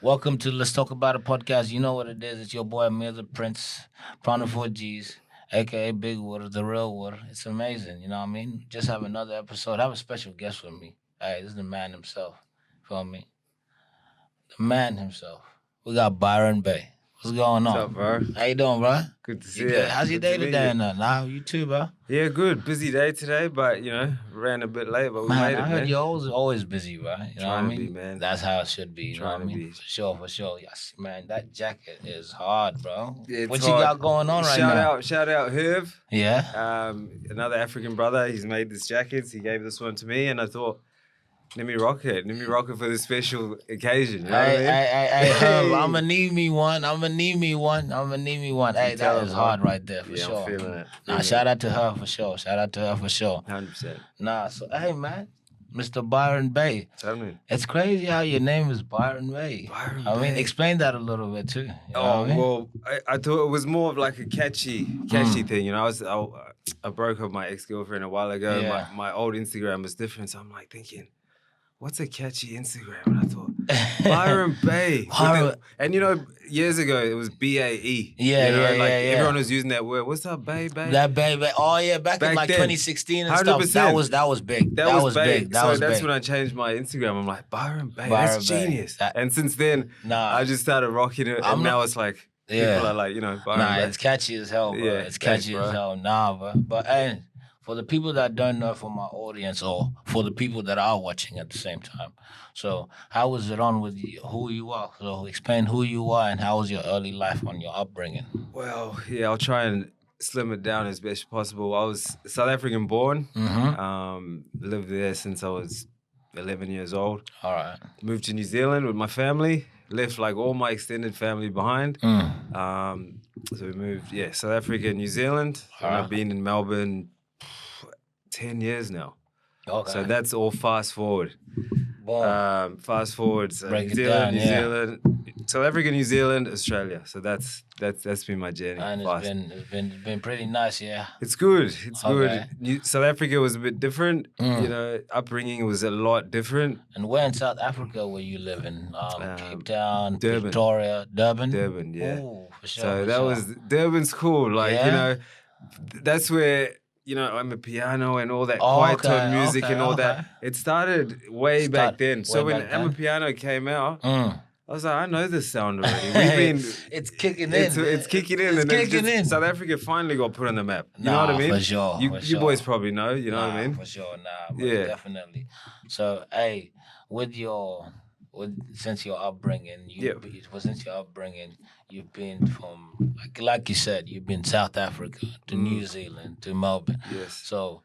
Welcome to Let's Talk About a podcast. You know what it is. It's your boy Amir the Prince, Prana 4Gs, aka Big Water, the real water. It's amazing, you know what I mean? Just have another episode. I have a special guest with me. Hey, this is the man himself. Feel me? The man himself. We got Byron Bay. What's going What's on? up, bro? How you doing, bro? Good to see You you. good? How's your Good day to meet today? you. Nah, you too, bro. Yeah, good. Busy day today, but ran a bit late, but we Man, made it, I heard man. you're always busy, bro. You know what I Trying to mean? be, man. That's how it should be. You know what I Trying to mean? be. For sure. Yes, man. That jacket is hard, bro. It's What hard. you got going on right now? Shout out, Herv. Yeah. Another African brother. He's made this jacket. He gave this one to me, and I thought, let me rock it. Let me rock it for this special occasion. You know what I mean? Hey, I'm gonna need me one. Hey, Tell that him, is bro. hard right there for Yeah, sure. I'm feeling it. Nah, shout out to her for sure. 100%. Nah, so hey, man, Mr. Byron Bay. Tell me. It's crazy how your name is Byron Bay. Byron I mean, Bay. explain that a little bit too. You know what Oh, I mean? well, I thought it was more of like a catchy thing. You know, I broke up my ex-girlfriend a while ago. Yeah. My old Instagram was different. So I'm like thinking, what's a catchy Instagram? And I thought, Byron Bay. And years ago, it was B-A-E. Yeah, Everyone was using that word. What's up, Bay? That baby. Oh yeah, back in like then, 2016 and stuff. 100%. That was big. That was big. That's when I changed my Instagram. I'm like, Byron Bay. That's Bay. genius. And since then, I just started rocking it. And now it's like, people are like, Byron Bay. It's catchy as hell, bro. Yeah, It's catchy thanks, as hell. Nah, bro. But hey, for the people that don't know, for my audience, or for the people that are watching at the same time. So, how was it on with you, who you are? So, explain who you are and how was your early life on your upbringing? Well, yeah, I'll try and slim it down as best possible. I was South African born. Lived there since I was 11 years old. All right. Moved to New Zealand with my family. Left like all my extended family behind. So we moved, South Africa, New Zealand. And I've been in Melbourne 10 years now. Okay. So that's all fast forward. Fast forward. So Break New it Zealand, down, New yeah. Zealand, South Africa, New Zealand, Australia. So that's been my journey. And it's been pretty nice, yeah. It's good. It's Okay. good. South Africa was a bit different. Upbringing was a lot different. And where in South Africa were you living? Cape Town, Durban. Victoria, Durban? Durban, yeah. Ooh, for sure. So for that sure. was Durban's cool. Like, Yeah? that's where, I'm a piano and all that Oh, quiet okay, tone music okay, and all okay. that. It started way back then. So way when back then. I'm a piano came out, Mm. I was like, I know this sound already. We've been It's kicking in. It's kicking in. It's and kicking in. South Africa finally got put on the map. You know Nah, what I mean? for sure, You, for you sure. boys probably know. You know what I mean? For sure, most Yeah. definitely. So, hey, since your upbringing, you've been from like you said, you've been South Africa to New Zealand to Melbourne. Yes. So,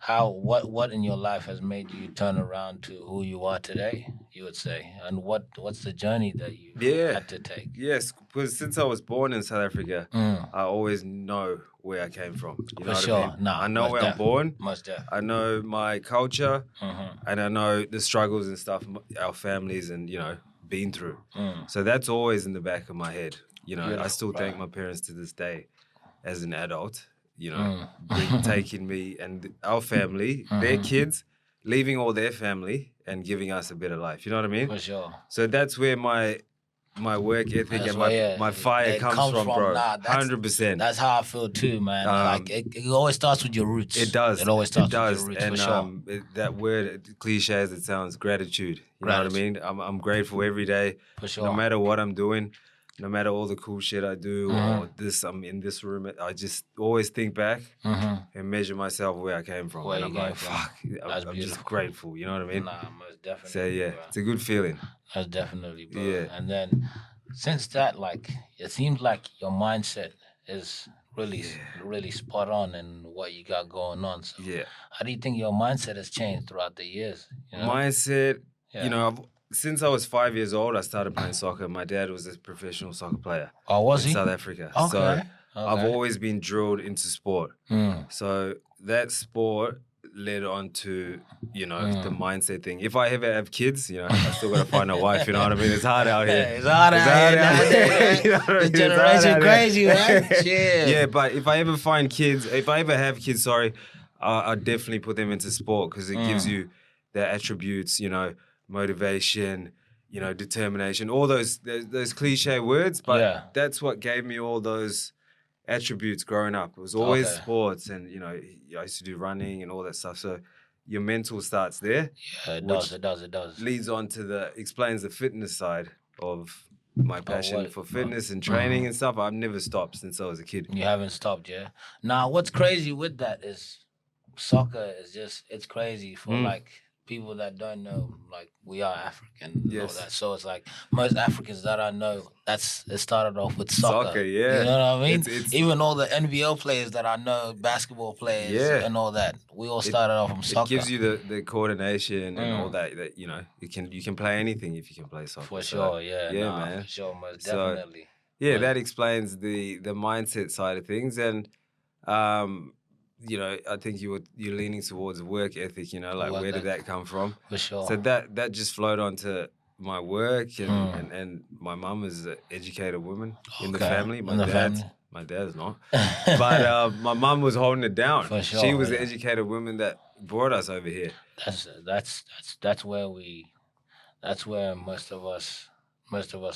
what in your life has made you turn around to who you are today? You would say, and what's the journey that you had to take? Yes, because since I was born in South Africa, I always know where I came from. You know For what sure. I mean? Nah, I know most where I'm born. Most definitely. I know my culture, Mm-hmm. and I know the struggles and stuff our families and been through. So that's always in the back of my head. I Beautiful, still bro. thank my parents to this day, as an adult. Taking me and our family, their kids, leaving all their family and giving us a better life. You know what I mean? For sure. So that's where my work ethic That's and where, my fire it comes from, bro. Nah, 100%. That's how I feel too, man. It always starts with your roots. It does. It always starts with your roots, And for sure. that word, cliche as it sounds, gratitude. You know what I mean? I'm grateful every day. For sure. No matter what I'm doing, no matter all the cool shit I do or I'm in this room, I just always think back and measure myself where I came from. Where and you I'm came like, from. fuck, That's I'm just beautiful. grateful. You know what I mean? Nah, most definitely. So yeah, bro. it's a good feeling. That's definitely, bro. Yeah. And then since that, it seems like your mindset is really spot on in what you got going on. So Yeah. how do you think your mindset has changed throughout the years? You know? Mindset, Yeah. since I was 5 years old, I started playing soccer. My dad was a professional soccer player Oh, was in he? South Africa. Okay. So I've Okay. always been drilled into sport. So that sport led on to, the mindset thing. If I ever have kids, I still got to find a wife, you know what I mean? It's hard out here. It's hard out here nowadays. You know what I The mean? It's hard generation out here. crazy, right? Shit. Yeah, but if I ever have kids, I definitely put them into sport because it gives you the attributes, motivation, determination, all those cliche words, but that's what gave me all those attributes growing up. It was always sports, and I used to do running and all that stuff. So your mental starts there. Yeah, it does. Leads on to explains the fitness side of my passion for fitness and training and stuff. I've never stopped since I was a kid. You haven't stopped, yeah? Now, what's crazy with that is soccer is it's crazy for like people that don't know, like we are African and all that. So it's like most Africans that I know, it started off with soccer. Yeah. You know what I mean? Even all the NBL players that I know, basketball players and all that, we all started off from soccer. It gives you the coordination and all that you can play anything if you can play soccer. For sure, man. For sure, most definitely. Yeah, that explains the mindset side of things, and I think you're leaning towards work ethic, where did that come from? For sure. So that just flowed onto my work, and my mum is an educated woman in the family. My dad's not. But my mum was holding it down. For sure. She was the educated woman that brought us over here. That's where most of us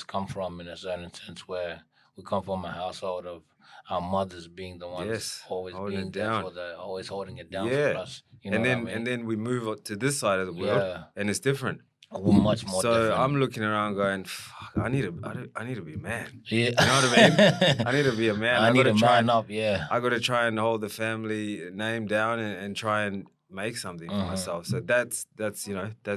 come from, in a certain sense, where we come from a household of our mothers being the ones always being there always holding it down for us. And then we move up to this side of the world, and it's different. Much more different. So I'm looking around going, fuck, I need to be a man. Yeah. You know what I mean? I need to be a man. I need to man up, yeah. I got to try and hold the family name down and try and make something for myself. So that's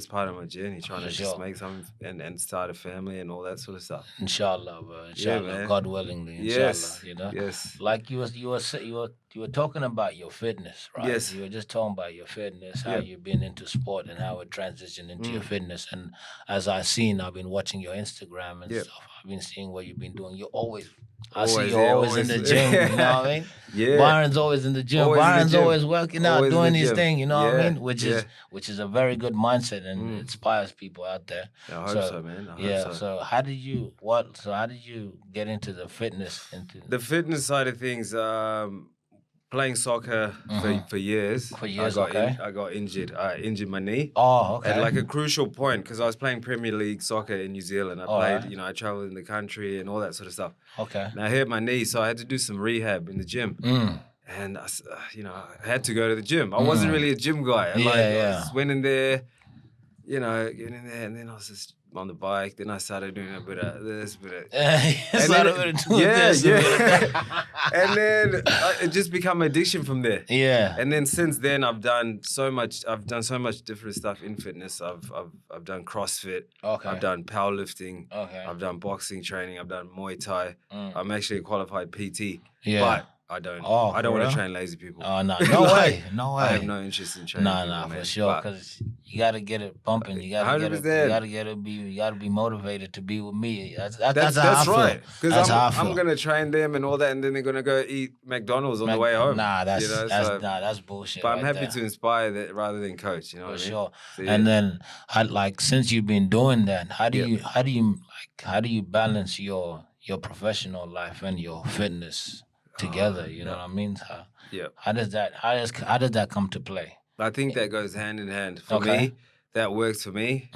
part of my journey, trying to just make something and start a family and all that sort of stuff. Inshallah, bro. Inshallah, God willingly. Inshallah, Yes. Like you were talking about your fitness, right? Yes. You were just talking about your fitness, how you've been into sport and how it transitioned into your fitness. And as I've been watching your Instagram and stuff. I've been seeing what you've been doing. I see you always in the gym, you know what I mean? Yeah. Byron's always in the gym. Byron's always working out, doing his thing, you know what I mean? Which is a very good mindset and inspires people out there. I hope so, man. I hope so. So how did you get into the fitness? The fitness side of things, playing soccer for years. I got injured. I injured my knee. Oh, okay. At like a crucial point, because I was playing Premier League soccer in New Zealand. I played, I traveled in the country and all that sort of stuff. Okay. And I hurt my knee, so I had to do some rehab in the gym. And I had to go to the gym. I wasn't really a gym guy. I just went in there, getting in there, and then I was just on the bike. Then I started doing a bit of this, and then it just become addiction from there. Yeah. And then since then, I've done so much different stuff in fitness. I've done CrossFit. Okay. I've done powerlifting. Okay. I've done boxing training. I've done Muay Thai. I'm actually a qualified PT. Yeah. But I don't want to train lazy people. Oh, no. No way. I have no interest in training people, for sure, because you got to get it pumping. You got to be motivated to be with me. That's how I right. feel. Because I'm going to train them and all that, and then they're going to go eat McDonald's on the way home. Nah, that's bullshit. But I'm happy to inspire that rather than coach, For sure. So, and then, since you've been doing that, how do you balance your professional life and your fitness together? You know what I mean? How does that come to play? I think that goes hand in hand for me. That works for me.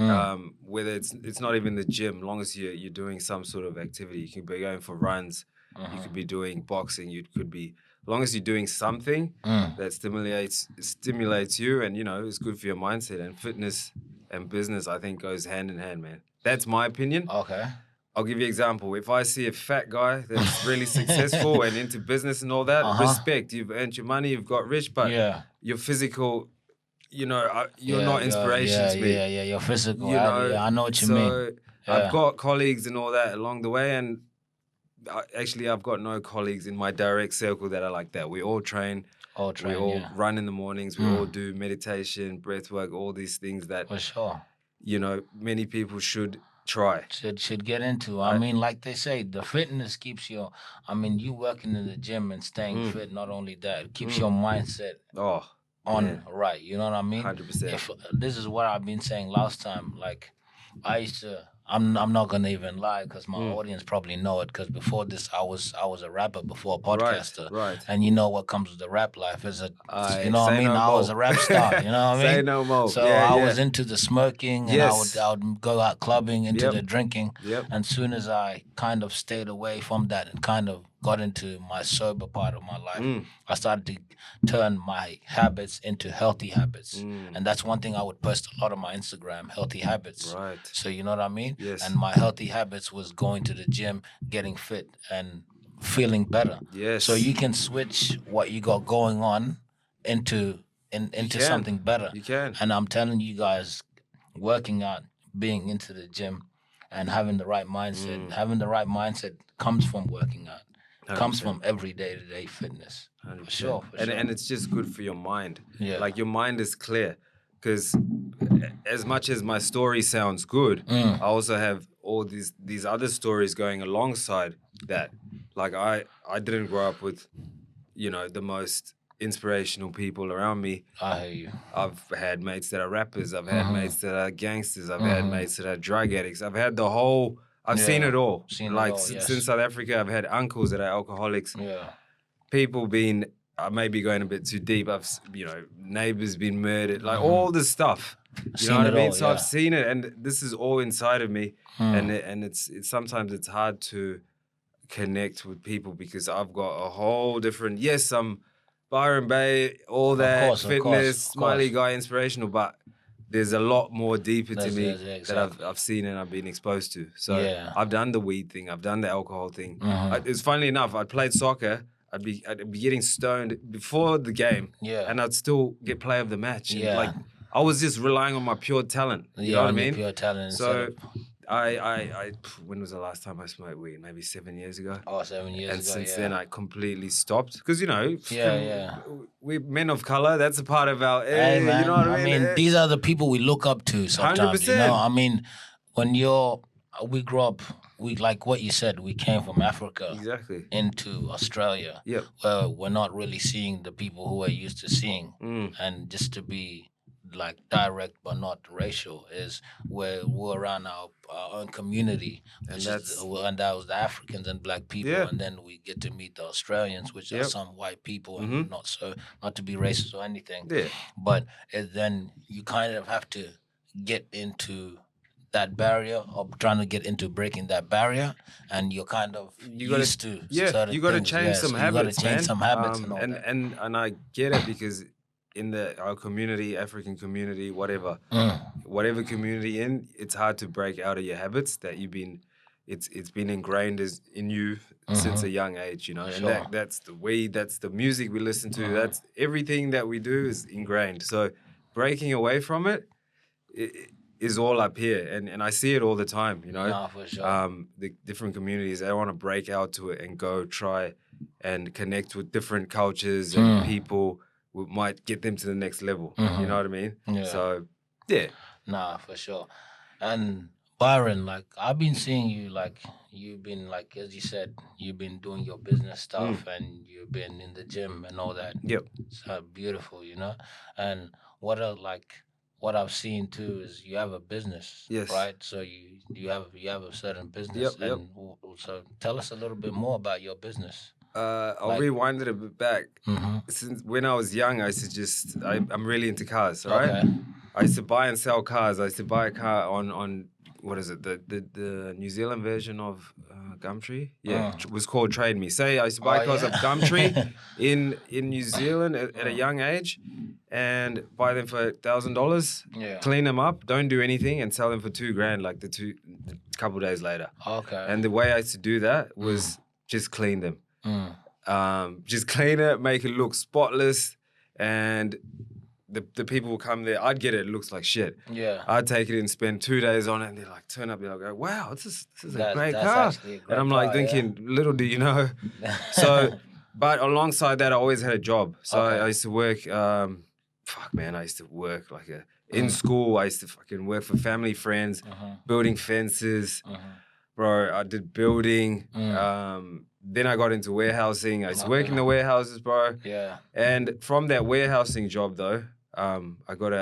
Whether it's not even the gym, long as you're doing some sort of activity. You could be going for runs. You could be doing boxing. You could be, long as you're doing something that stimulates you, and it's good for your mindset. And fitness and business, I think, goes hand in hand, man. That's my opinion. Okay. I'll give you an example. If I see a fat guy that's really successful and into business and all that, respect. You've earned your money, you've got rich, but your physical, you're not inspiration to me. Yeah, your physical. I know what you mean. I've got colleagues and all that along the way, and I've got no colleagues in my direct circle that are like that. We all train. We all run in the mornings. We all do meditation, breath work, all these things that, for sure, many people should try. Should get into. I mean, like they say, the fitness keeps you working in the gym and staying fit, not only that, it keeps your mindset right. You know what I mean? 100%. This is what I've been saying last time. Like, I used to I'm not gonna even lie because my audience probably know it. Because before this, I was a rapper before a Right, podcaster, right. and you know what comes with the rap life is you I know what I say mean. no I was more. a rap star, you know what I Say mean. no more. So Yeah, I yeah. was into the smoking, and Yes. I would go out clubbing, into Yep. the drinking, Yep. and soon as I kind of stayed away from that and kind of got into my sober part of my life, Mm. I started to turn my habits into healthy habits. Mm. And that's one thing I would post a lot on my Instagram, healthy habits. Right. So you know what I mean? Yes. And my healthy habits was going to the gym, getting fit and feeling better. So Yes. you can switch what you got going on into You into can. something better. You can. And I'm telling you guys, working out, being into the gym and having the right mindset, having the right mindset comes from working out. Comes 100%. from everyday to day fitness. For 100%. sure, for sure. And it's just good for your mind. Yeah. Like your mind is clear. Because as much as my story sounds good, I also have all these other stories going alongside that. Like I didn't grow up with, the most inspirational people around me. I hear you. I've had mates that are rappers. I've had mates that are gangsters. I've had mates that are drug addicts. I've had the whole. I've seen Yeah. it all. Seen it Like all, yes. since South Africa, I've had uncles that are alcoholics. Yeah. People being, I may be going a bit too deep. Neighbors been murdered. Like all this stuff. You know what I mean? So I've seen it, and this is all inside of me. And it's sometimes it's hard to connect with people because I've got a whole different. Yes, I'm Byron Bay, all that course, of fitness, course, of smiley course. guy, inspirational, but there's a lot more deeper to That's- me that's that exactly. I've seen and I've been exposed to. So Yeah. I've done the weed thing, I've done the alcohol thing. It's funny enough, I played soccer. I'd be getting stoned before the game, Yeah. and I'd still get player of the match. And Yeah. like I was just relying on my pure talent. You know what I on your mean? pure talent So instead of when was the last time I smoked weed? Maybe 7 years ago. 7 years And ago. since Yeah. then, I completely stopped because Yeah. we men of color. That's a part of our. Hey, man. You know what I mean? These are the people we look up to sometimes. You 100%. know, I mean, when we grew up, we like what you said. We came from Africa Exactly. into Australia, Yep. where we're not really seeing the people who we're used to seeing, and just to be like direct but not racial is where we're around our own community, which and that was the Africans and black people, Yeah. and then we get to meet the Australians, which are Yep. some white people, and not to be racist or anything, Yeah. but then you kind of have to get into that barrier or trying to get into breaking that barrier, and you're kind of used to certain you got to things. change some So habits, you got to change man. some habits and all and, that. and I get it because in our community, African community, whatever community it's hard to break out of your habits that you've been. It's been ingrained in you since a young age, you know, Sure. and that's the weed, that's the music we listen to, that's everything that we do is ingrained. So breaking away from it is all up here, and I see it all the time, you know. No, for sure. The different communities, they want to break out to it and go try and connect with different cultures and people who might get them to the next level. You know what I mean? Yeah. So, yeah. Nah, for sure. And Byron, like I've been seeing you, like you've been like as you said, you've been doing your business stuff and you've been in the gym and all that. Yep. It's beautiful, you know. And what I've seen too is you have a business, Yes. right? So you have a certain business, Yep. and so tell us a little bit more about your business. I'll rewind it a bit back. Since when I was young, I used to just I'm really into cars, all right? Okay. I used to buy and sell cars. I used to buy a car on what is it? The New Zealand version of Gumtree? Yeah, it was called Trade Me. Say I used to buy cars yeah. of Gumtree in New Zealand at a young age, and buy them for $1,000. Yeah. Clean them up, don't do anything, and sell them for $2,000 like the couple days later. Okay. And the way I used to do that was just clean them. Just clean it, make it look spotless, and the people will come there. I'd get it. It looks like shit. Yeah. I'd take it and spend 2 days on it, and they're like, turn up. They're like, wow, this is a great that's car. actually a great And I'm like car, yeah. thinking, little do you know. So, but alongside that, I always had a job. So Okay. I used to work. I used to work like in school. I used to fucking work for family friends, building fences. Bro, I did building. Then I got into warehousing. I used to work in the warehouses, bro. Yeah. And from that warehousing job, though, I got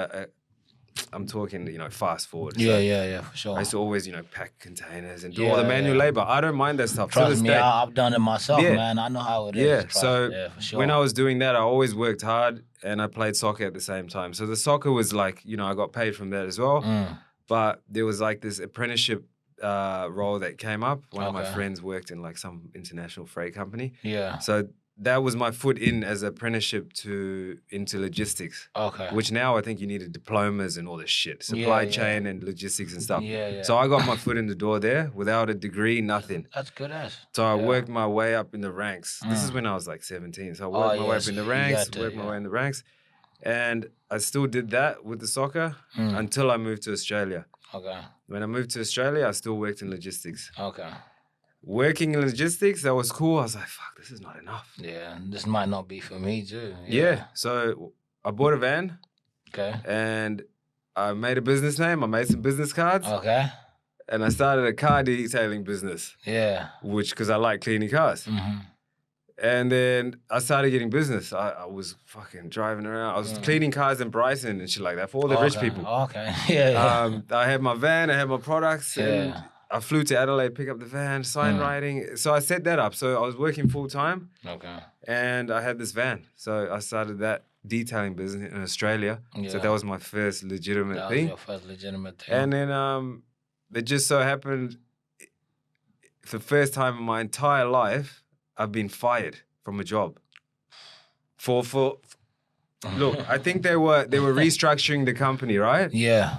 I'm talking, fast forward. Yeah, So yeah, for sure. I used to always, pack containers and do all the manual labor. I don't mind that stuff. Trust to this me, day. I've done it myself, man. I know how it is. Yeah. Trust. So yeah, for sure. when I was doing that, I always worked hard and I played soccer at the same time. So the soccer was like, I got paid from that as well. But there was like this apprenticeship role that came up. One of my friends worked in like some international freight company. Yeah. So that was my foot in as apprenticeship into logistics. Okay. Which now I think you needed diplomas and all this shit, supply chain and logistics and stuff. Yeah. So I got my foot in the door there without a degree, nothing. That's good as. So I worked my way up in the ranks. This is when I was like 17. So I worked my way up in the ranks, my way in the ranks. And I still did that with the soccer until I moved to Australia. Okay. When I moved to Australia, I still worked in logistics. Okay. Working in logistics, that was cool. I was like, fuck, this is not enough. Yeah, this might not be for me too. Yeah. So I bought a van. Okay. And I made a business name. I made some business cards. Okay. And I started a car detailing business. Yeah. Because I like cleaning cars. Mm-hmm. And then I started getting business. I was fucking driving around. I was cleaning cars in Brighton and shit like that for all the rich people. Okay. Yeah. I had my van. I had my products. And I flew to Adelaide, pick up the van, sign writing. So I set that up. So I was working full time. Okay. And I had this van. So I started that detailing business in Australia. Yeah. So that was my first legitimate thing. That was your first legitimate thing. And then it just so happened, for the first time in my entire life, I've been fired from a job. Look, I think they were restructuring the company, right? Yeah.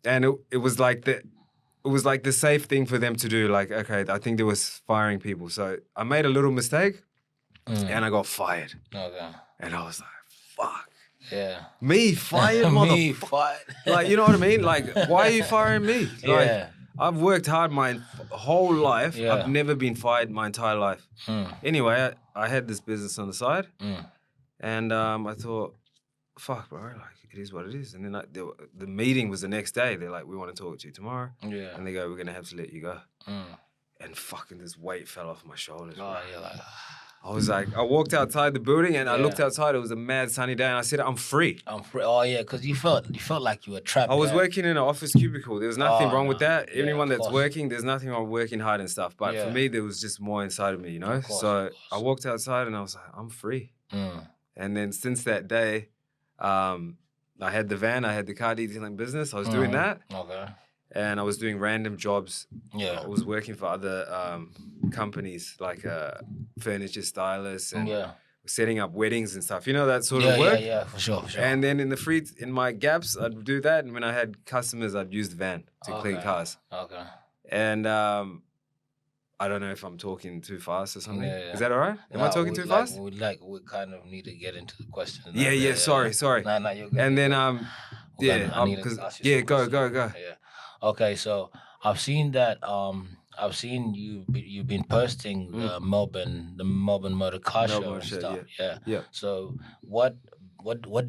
And it was like the safe thing for them to do. Like, okay, I think they was firing people. So I made a little mistake and I got fired. Okay. And I was like, fuck. Yeah. Me fired, Me fired. Like, you know what I mean? Like, why are you firing me? Like, yeah. I've worked hard my whole life. Yeah. I've never been fired my entire life. Anyway, I had this business on the side. And I thought, fuck, bro, like, it is what it is. And then the meeting was the next day. They're like, we want to talk to you tomorrow. Yeah. And they go, we're going to have to let you go. And fucking this weight fell off my shoulders. Oh, you're like... I was like, I walked outside the building and I looked outside. It was a mad sunny day, and I said, "I'm free." I'm free. Oh yeah, because you felt like you were trapped. I was working in an office cubicle. There was nothing wrong with that. Anyone that's working, there's nothing wrong with working hard and stuff. But for me, there was just more inside of me, you know. So I walked outside and I was like, "I'm free." And then since that day, I had the van, I had the car detailing business. I was doing that. Okay. And I was doing random jobs. Yeah. I was working for other companies like furniture stylists and setting up weddings and stuff. You know, that sort of work? Yeah, for sure. And then in my gaps, I'd do that. And when I had customers, I'd use the van to clean cars. Okay. And I don't know if I'm talking too fast or something. Yeah. Is that all right? Am I talking too fast? We kind of need to get into the question. Yeah. Sorry. No, you're good. And then, go. Yeah. Okay, so I've seen that. I've seen you've been posting the Melbourne Motor Car Show and stuff. Yeah. So what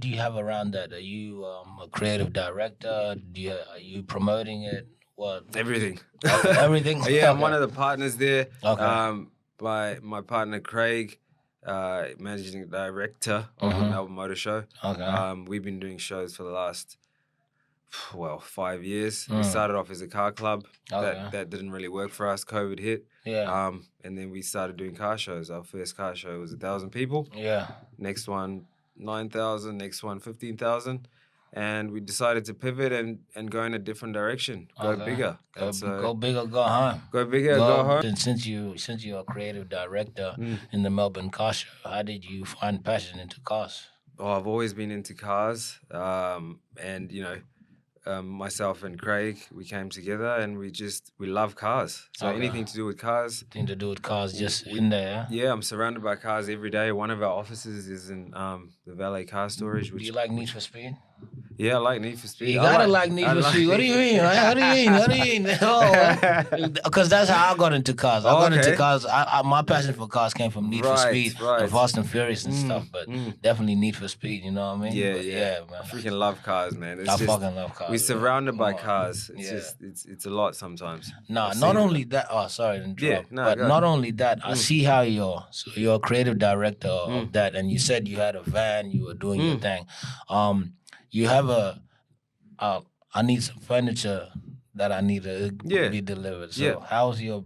do you have around that? Are you a creative director? Are you promoting it? What? Everything. Everything. Yeah, I'm one of the partners there. Okay. My partner Craig, managing director of the Melbourne Motor Show. Okay. We've been doing shows for the last 5 years. We started off as a car club. That didn't really work for us. COVID hit. Yeah. And then we started doing car shows. Our first car show was 1,000 people. Yeah. Next one, 9,000. Next one, 15,000. And we decided to pivot and go in a different direction. Go bigger. Go bigger, go home. Go bigger, go home. And since you're a creative director in the Melbourne Car Show, how did you find passion into cars? Oh, I've always been into cars. And, you know, myself and Craig, we came together and we love cars. So anything to do with cars. Just in there. Yeah, I'm surrounded by cars every day. One of our offices is in the valet car storage. Do you like Need for Speed? Yeah, I like Need for Speed. You gotta like Need for Speed. What do you mean? What do you mean? Because that's how I got into cars. I got into cars. My passion for cars came from Need for Speed and Fast and Furious and stuff. But definitely Need for Speed. You know what I mean? Yeah, man. I freaking love cars, man. I fucking love cars. We're surrounded by cars. It's a lot sometimes. No, not only that. Oh, sorry to interrupt. But not only that, I see how you're a creative director of that, and you said you had a van. You were doing your thing. You have I need some furniture that I need to Yeah, be delivered. yeah. So how's your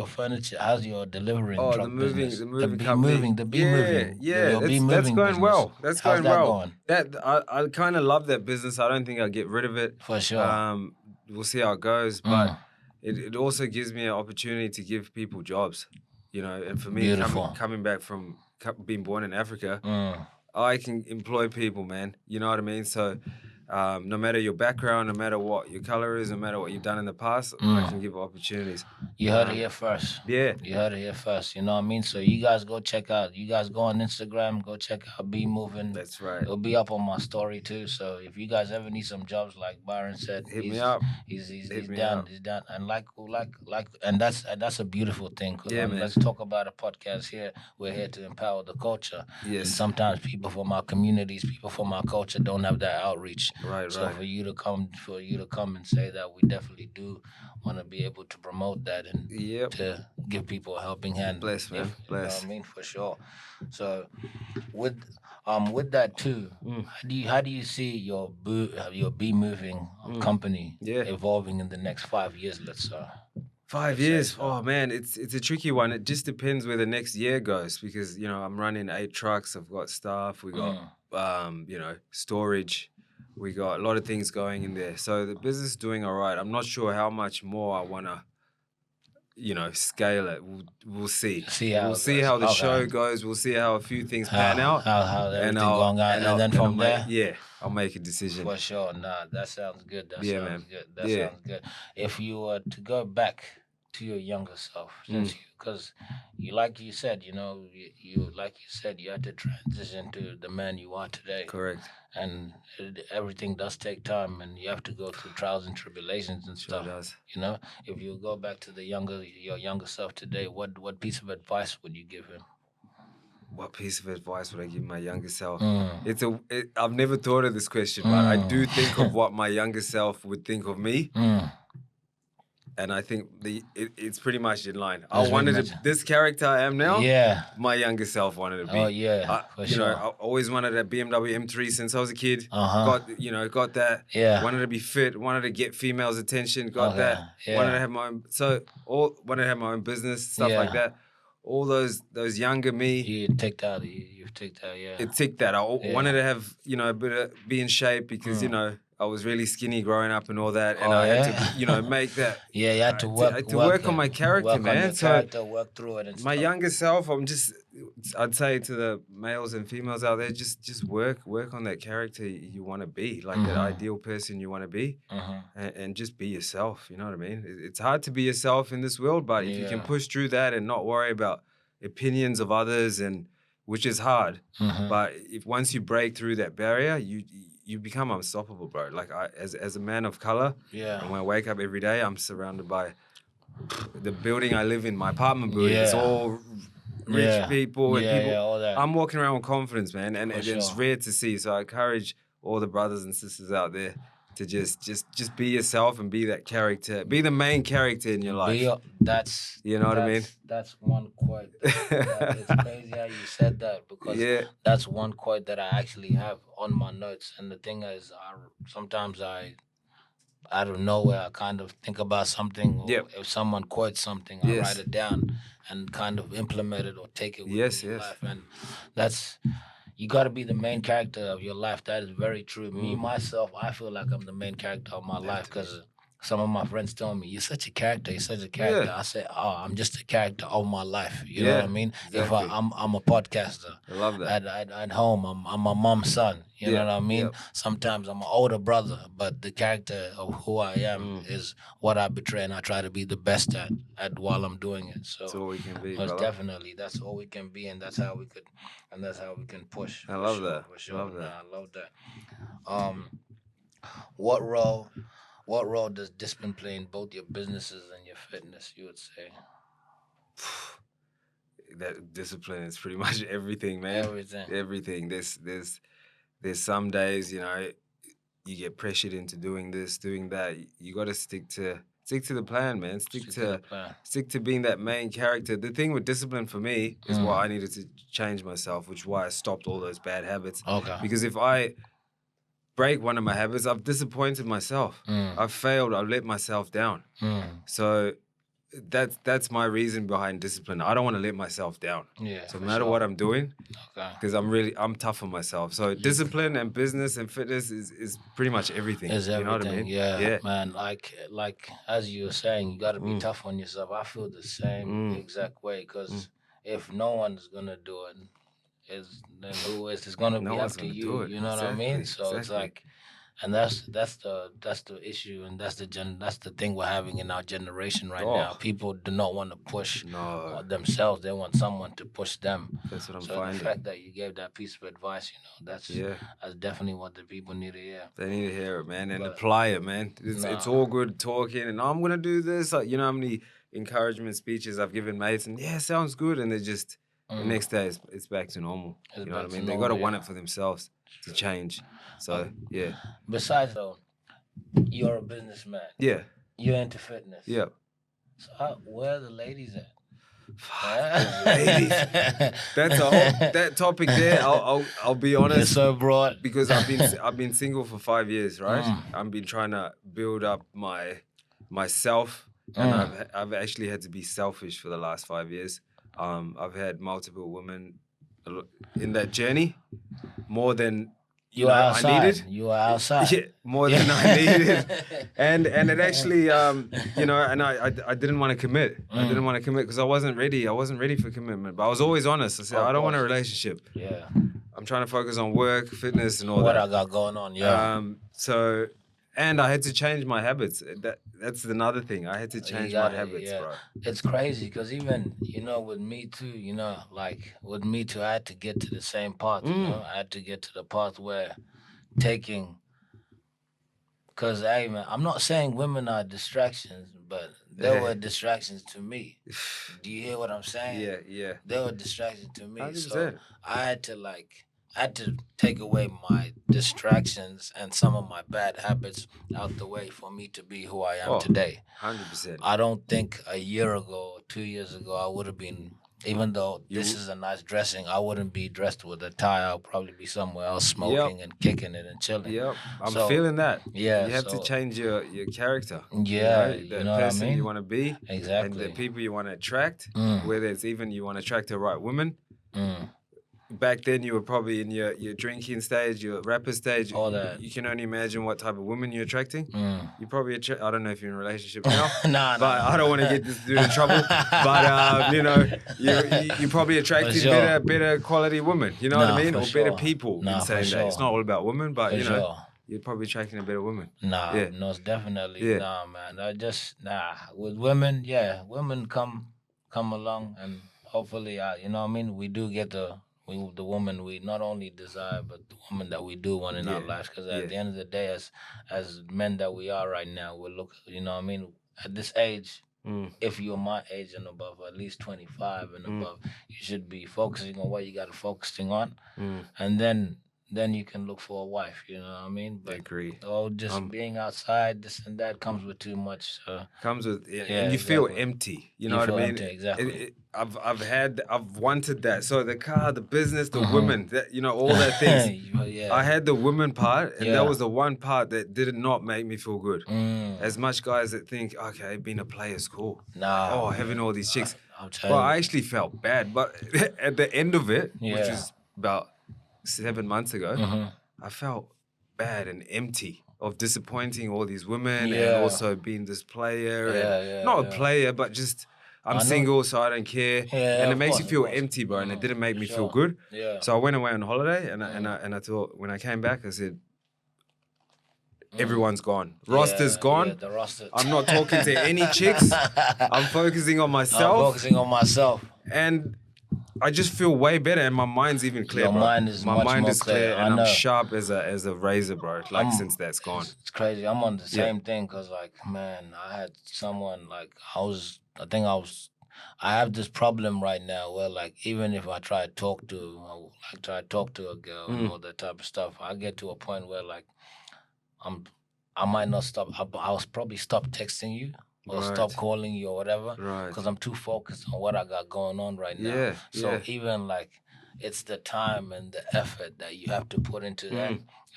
furniture? How's your delivering Oh, truck business? the moving company. The be Yeah, moving, yeah. your be That's moving going business. well. That's How's going that well. going? That I kind of love that business. I don't think I'll get rid of it. For sure. We'll see how it goes, but it also gives me an opportunity to give people jobs. You know, and for me, coming back from being born in Africa, I can employ people, man. You know what I mean? So, no matter your background, no matter what your color is, no matter what you've done in the past, I can give opportunities. You heard it here first. Yeah. You heard it here first. You know what I mean? So you guys go check out. You guys go on Instagram. Go check out Be Moving. That's right. It'll be up on my story too. So if you guys ever need some jobs, like Byron said, hit me up. He's down. He's down. And and that's a beautiful thing. Cause Yeah, man. let's talk about a podcast here. We're here to empower the culture. Yes. And sometimes people from our communities, people from our culture, don't have that outreach. Right. So for you to come and say that, we definitely do want to be able to promote that and to give people a helping hand. Bless, man. Bless. You know what I mean? For sure. So with that too, how do you see your be moving company evolving in the next 5 years, let's say? 5 years. Oh man, it's a tricky one. It just depends where the next year goes because I'm running 8 trucks. I've got staff. We got storage. We got a lot of things going in there. So the business is doing all right. I'm not sure how much more I want to scale it. We'll see. We'll see how the show goes. We'll see how a few things pan out. How everything going on, and then from there, I'll make a decision. For sure. Nah, that sounds good. That Yeah, sounds man. good. That sounds good. If you were to go back to your younger self, because like you said, you had to transition to the man you are today. Correct. And everything does take time, and you have to go through trials and tribulations and stuff. Sure does. If you go back to your younger self today, what piece of advice would you give him? What piece of advice would I give my younger self? I've never thought of this question, but I do think of what my younger self would think of me. And I think it's pretty much in line. This character I am now. Yeah. My younger self wanted to be. Oh yeah. I always wanted a BMW M3 since I was a kid. Got that. Yeah. Wanted to be fit. Wanted to get females' attention. Got that. Yeah. Wanted to have my own. Wanted to have my own business, stuff like that. All those younger me. You ticked that. You ticked that. Yeah. It ticked that. I wanted to have a bit of be in shape because I was really skinny growing up and all that, and I had to, make that. Yeah, you had to work on my character, man. Work through it. And my younger self, I'd say to the males and females out there, just work on that character you want to be, like that ideal person you want to be, and just be yourself. You know what I mean? It's hard to be yourself in this world, but if you can push through that and not worry about opinions of others, which is hard, but if once you break through that barrier, you become unstoppable, bro. Like as a man of color, and when I wake up every day, I'm surrounded by the building I live in, my apartment building. It's all rich people and people. All that. I'm walking around with confidence, man, and it's rare to see. So I encourage all the brothers and sisters out there to just be yourself and be that character, be the main character in your life. You know what I mean? That's one quote. It's crazy how you said that because that's one quote that I actually have on my notes. And the thing is, sometimes out of nowhere, I kind of think about something. Or if someone quotes something, I write it down and kind of implement it or take it with me in life. And that's. You got to be the main character of your life. That is very true. Me, myself, I feel like I'm the main character of my life because some of my friends tell me, you're such a character, I say, I'm just a character of my life. You know what I mean? Exactly. If I'm a podcaster. I love that. At home, I'm my mom's son. You know what I mean? Sometimes I'm an older brother, but the character of who I am is what I betray, and I try to be the best at while I'm doing it. So that's all we can be. Most definitely, that's all we can be, and that's how we can push. I love that. For sure. I love that. What role does discipline play in both your businesses and your fitness, you would say? That discipline is pretty much everything, man. Everything. There's some days, you get pressured into doing this, doing that. You got to stick to the plan, man. Stick to being that main character. The thing with discipline for me is what I needed to change myself, which is why I stopped all those bad habits. Okay. Because if I break one of my habits, I've disappointed myself. I've failed. I've let myself down. So that's my reason behind discipline. I don't want to let myself down. Yeah. So no matter what I'm doing, Okay. because I'm tough on myself. So discipline and business and fitness is pretty much everything. Is You know what I everything. mean? Yeah, man. Like as you were saying, you got to be tough on yourself. I feel the same exact way because if no one's gonna do it, then who is? It's gonna No be up one's to gonna you. do it. You know what I mean? Exactly, So it's exactly. like, and that's the issue, and that's the thing we're having in our generation right now. People do not want to push No. themselves; they want someone to push them. That's what I'm So finding. the fact that you gave that piece of advice, that's definitely what the people need to hear. They need to hear it, man, and apply it, man. It's all good talking, and I'm gonna do this. Like, you know how many encouragement speeches I've given mates, and sounds good, and they just the next day it's back to normal. You know what I mean? They gotta want it for themselves to change. So Besides though, you're a businessman. Yeah. You're into fitness. Yeah. So where are the ladies at? Ladies. That's that topic there. I'll be honest. It's so broad because I've been single for 5 years, right? I've been trying to build up myself, and I've actually had to be selfish for the last 5 years. I've had multiple women in that journey, more than I needed. You were outside. Yeah, more than I needed. And it actually, and I didn't want to commit. I didn't want to commit because I wasn't ready. I wasn't ready for commitment. But I was always honest. I said, I don't want a relationship. Yeah. I'm trying to focus on work, fitness, and all what that. I got going on, yeah. And I had to change my habits. That's another thing. I had to change my habits, bro. It's crazy because even, with me too, like with me too, I had to get to the same path, I had to get to the path where because I'm not saying women are distractions, but they were distractions to me. Do you hear what I'm saying? Yeah. They were distractions to me. 100%. So I had to take away my distractions and some of my bad habits out the way for me to be who I am today. 100%. I don't think a year ago or 2 years ago I would have been, even though this is a nice dressing, I wouldn't be dressed with a tie. I'll probably be somewhere else smoking and kicking it and chilling. Yep, I'm feeling that. Yeah, you have to change your character. Yeah, the person you want to be, exactly, and the people you want to attract. Whether it's even you want to attract the right woman. Back then, you were probably in your drinking stage, your rapper stage. All that. You can only imagine what type of woman you're attracting. You probably I don't know if you're in a relationship now. But I don't want to get this dude in trouble. But you probably attracted better quality women. You know what I mean? Or better people in saying that. It's not all about women, but you're probably attracting a better woman. No, it's definitely man. With women, women come along, and hopefully, we do get the woman we not only desire, but the woman that we do want in our lives. Because at the end of the day, as men that we are right now, we look, at this age, if you're my age and above, at least 25 and above, you should be focusing on what you got to focusing on, and then you can look for a wife. You know what I mean? But I agree. Just being outside, this and that comes with too much. Comes with, and you feel empty. You know what I mean? Empty, exactly. I've wanted that. So the car, the business, the women, all that things. I had the women part, and that was the one part that did not make me feel good. As much guys that think, okay, being a player is cool. Nah. Having all these chicks. Well, I actually felt bad. But at the end of it, which was about 7 months ago, I felt bad and empty of disappointing all these women and also being this player. Not a player, but just I'm single, so I don't care. And it makes you feel empty, bro. And it didn't make me feel good. So I went away on holiday, and I thought, when I came back, I said, everyone's gone. Roster's gone. The roster. I'm not talking to any chicks. I'm focusing on myself. And I just feel way better, and my mind's even clear. Your mind is my much mind more is clear, clear. and I'm sharp as a razor, bro. Since that's gone, it's crazy. I'm on the same thing because, man, I had someone I have this problem right now where, even if I try to talk to a girl and all that type of stuff, I get to a point where, I might not stop. I'll probably stop texting you. Or stop calling you or whatever, because I'm too focused on what I got going on right now. Even it's the time and the effort that you have to put into that.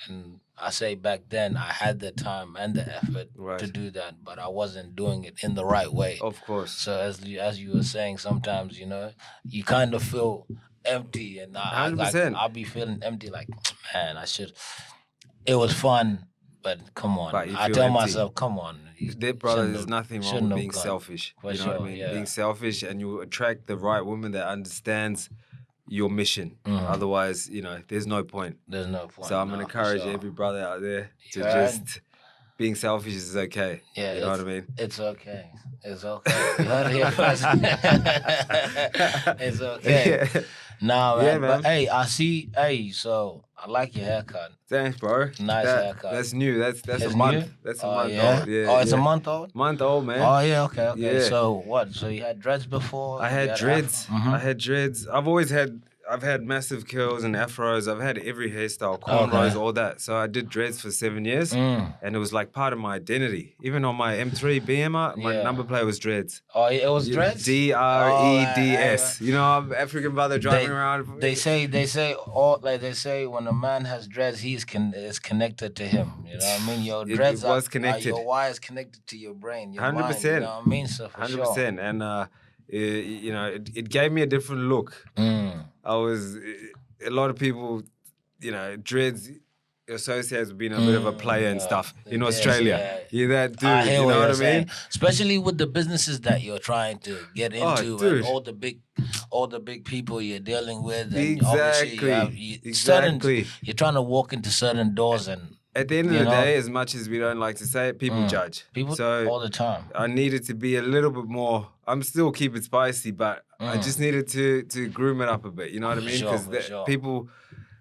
And I say back then I had the time and the effort Right. to do that, but I wasn't doing it in the right way. Of course. So as you were saying, sometimes you kind of feel empty, and I like 100%. I'll be feeling empty. Like, man, I should. It was fun, but come on. But you I feel tell empty. myself, come on. That, brother, there's nothing wrong with being selfish. For you know sure, what I mean? yeah. Being selfish, and you attract the right woman that understands your mission. Otherwise, there's no point. There's no point. So I'm going to encourage every brother out there to just being selfish is okay. Yeah, you know what I mean? It's okay. It's okay. You heard it here first. It's okay. Yeah. Nah, man. Yeah, man. But hey, I see. Hey, so I like your haircut. Thanks, bro. Nice haircut. That's new. That's It's a month. new? That's a Oh, month yeah? old. Yeah. Oh, it's a yeah. month old? Month old, man. Oh, yeah, okay. Yeah. So what? So you had dreads before? I had dreads. I had dreads. I've had massive curls and afros. I've had every hairstyle, cornrows, all that. So I did dreads for 7 years, and it was like part of my identity. Even on my M3 BMR, my number plate was dreads. Oh, it was dreads? DREDS. I'm African brother driving around. They say when a man has dreads, it's connected to him. You know what I mean? Your dreads was connected. Your wires connected to your brain. Your 100%. mind, you know what I mean? So for 100%. sure. And it gave me a different look. I was a lot of people, dreads associates with being a bit of a player and stuff in Australia. You're that dude. I hear you know what I saying. mean? Especially with the businesses that you're trying to get into dude. and all the big people you're dealing with. And Exactly. obviously you're trying to walk into certain doors and. At the end of the day, as much as we don't like to say it, people judge. People so all the time. I needed to be a little bit more. I'm still keep it spicy, but I just needed to groom it up a bit. You know what I mean? Because people,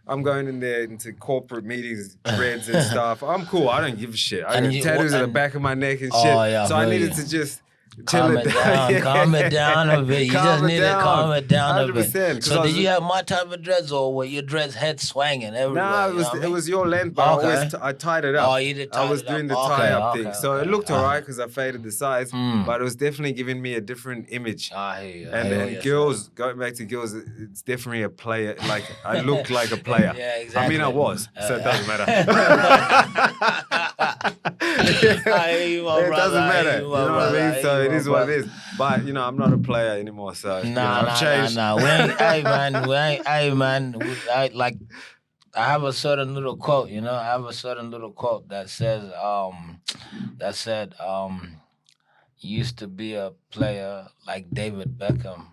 I'm going in there into corporate meetings, dreads and stuff. I'm cool. I don't give a shit. I got tattoos on the back of my neck and shit. Yeah, so I needed to just calm it down. Calm it down a bit. You just need to calm it down a bit. 100%, So did you have my type of dreads, or were your dreads head swanging everywhere? Nah, it was your length, but I tied it up. Oh, you did tie it up. I was doing the tie-up thing. So it looked alright because I faded the sides, but it was definitely giving me a different image. I hear you. And girls, going back to girls, it's definitely a player. Like, I looked like a player. Yeah, exactly. I mean, I was, so it doesn't matter. I hear you, my it brother. doesn't matter. You know what I mean? So it is what it is. But, I'm not a player anymore, so I've changed. Nah. Hey, man. I have a certain little quote, I have a certain little quote that says, used to be a player like David Beckham,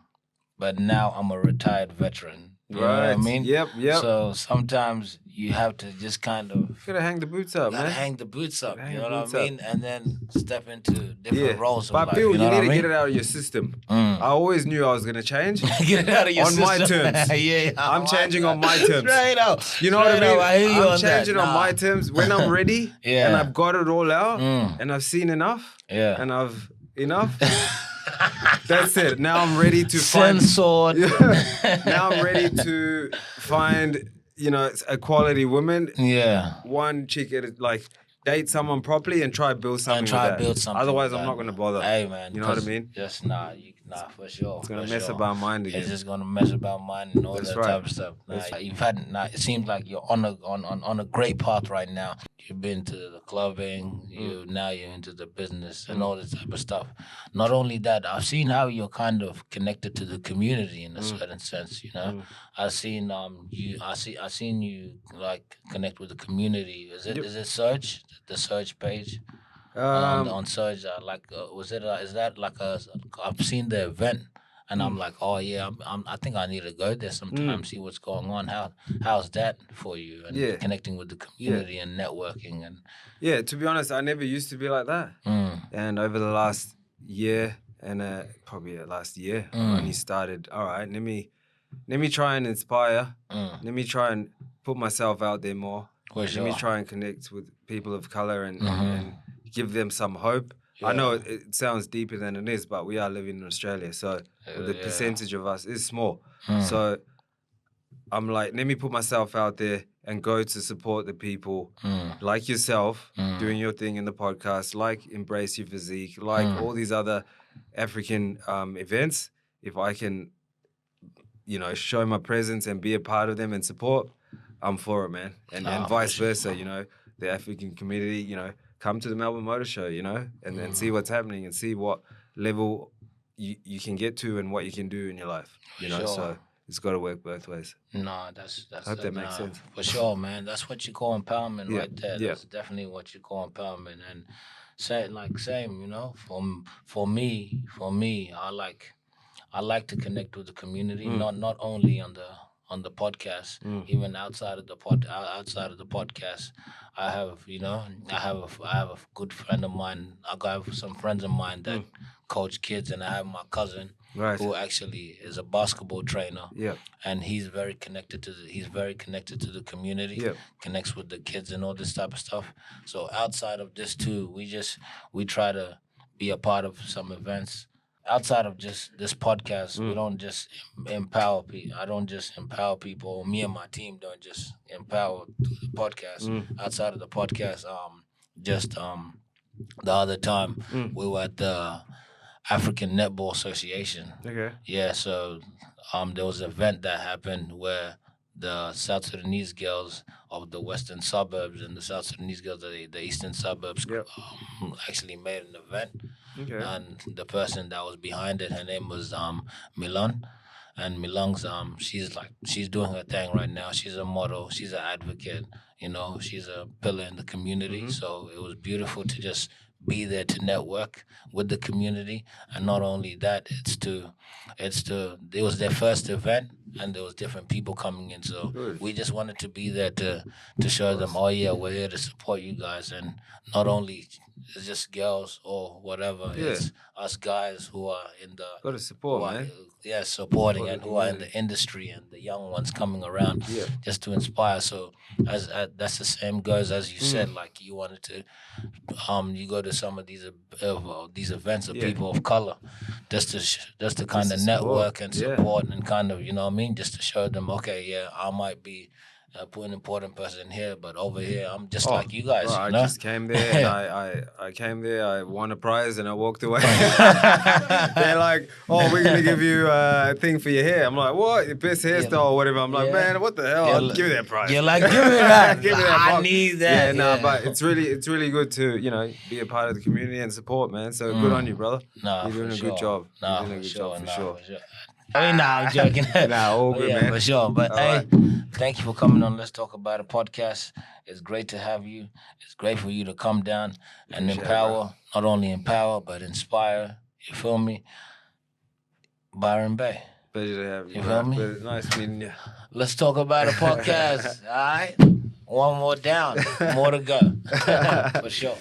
but now I'm a retired veteran. You know what I mean? Yep. So sometimes you have to just kind of... You gotta hang the boots up, man. Hang the boots up, you know what I mean? And then step into different roles of life. But Bill, you need to get it out of your system. I always knew I was gonna change. Get it out of your system. On my terms. I'm changing on my terms. Straight up. You know what I mean? I hear you I'm changing on my terms when I'm ready and I've got it all out and I've seen enough and I've enough. That's it. Now I'm ready to Censored. Now I'm ready to find, a quality woman. Yeah. One chick date someone properly and try build something. Otherwise, I'm not gonna bother. Hey, man. You know what I mean? Just for sure. It's gonna mess up our mind again. It's just gonna mess up our mind and all that type of stuff. It seems like you're on a great path right now. You've been to the clubbing, now you're into the business and all this type of stuff. Not only that, I've seen how you're kind of connected to the community in a certain sense, I've seen I seen you like connect with the community. Is it Surge? The Surge page? On Surge, is that like I've seen the event and I'm like, oh yeah, I think I need to go there sometime, see what's going on. How's that for you? And connecting with the community and networking and to be honest, I never used to be like that. And over the last year and probably last year, I only started. All right, let me try and inspire. Let me try and put myself out there more. Let me try and connect with people of color and give them some hope. Yeah. I know it sounds deeper than it is, but we are living in Australia, so the percentage of us is small. So I'm like, let me put myself out there and go to support the people like yourself, doing your thing in the podcast, like Embrace Your Physique, like all these other African events. If I can show my presence and be a part of them and support, I'm for it, man. And vice versa, the African community, come to the Melbourne Motor Show, and see what's happening and see what level you can get to and what you can do in your life, so it's got to work both ways. No, that's I hope that makes sense. For sure, man. That's what you call empowerment right there. That's definitely what you call empowerment. And same, for me, I like to connect with the community, not only on the podcast, even outside of the podcast. I have a good friend of mine. I have some friends of mine that coach kids, and I have my cousin who actually is a basketball trainer. Yeah. And he's very connected to the community. Yeah. Connects with the kids and all this type of stuff. So outside of this too, we try to be a part of some events. Outside of just this podcast, we don't just empower people. I don't just empower people. Me and my team don't just empower the podcast. Outside of the podcast, the other time we were at the African Netball Association. Okay. Yeah, so there was an event that happened where the South Sudanese girls of the western suburbs and the South Sudanese girls of the eastern suburbs actually made an event. Okay. And the person that was behind it, her name was Milan. And Milan's she's doing her thing right now. She's a model, she's an advocate, she's a pillar in the community. So it was beautiful to just be there to network with the community. And not only that, it was their first event and there was different people coming in. So we just wanted to be there to show them, oh yeah, we're here to support you guys. And not only it's just girls or whatever, it's us guys who are in the got to support, man. Supporting and who are in the industry and the young ones coming around just to inspire. So as that's the same goes as you said, like you wanted to you go to some of these events of people of color just to kind of network and support and kind of, just to show them, okay, I might be an important person here, but over here I'm just like you guys. Bro, I just came there and I came there, I won a prize and I walked away. They're like, oh, we're gonna give you a thing for your hair. I'm like, what? Your best hairstyle or whatever. I'm like, man, what the hell? I'll give me that prize. You're like, give me that. Give me that. I need that. But it's really good to, be a part of the community and support, man. So good on you, brother. Nah, you're doing a good job. Nah, you're doing a good job for sure. I mean, I'm joking. All good, man. For sure. But thank you for coming on Let's Talk About It podcast. It's great to have you. It's great for you to come down and empower, not only empower, but inspire. You feel me? Byron Bay. Pleasure to have you. You feel me? Nice meeting you. Let's Talk About It podcast. All right? One more down. More to go. For sure.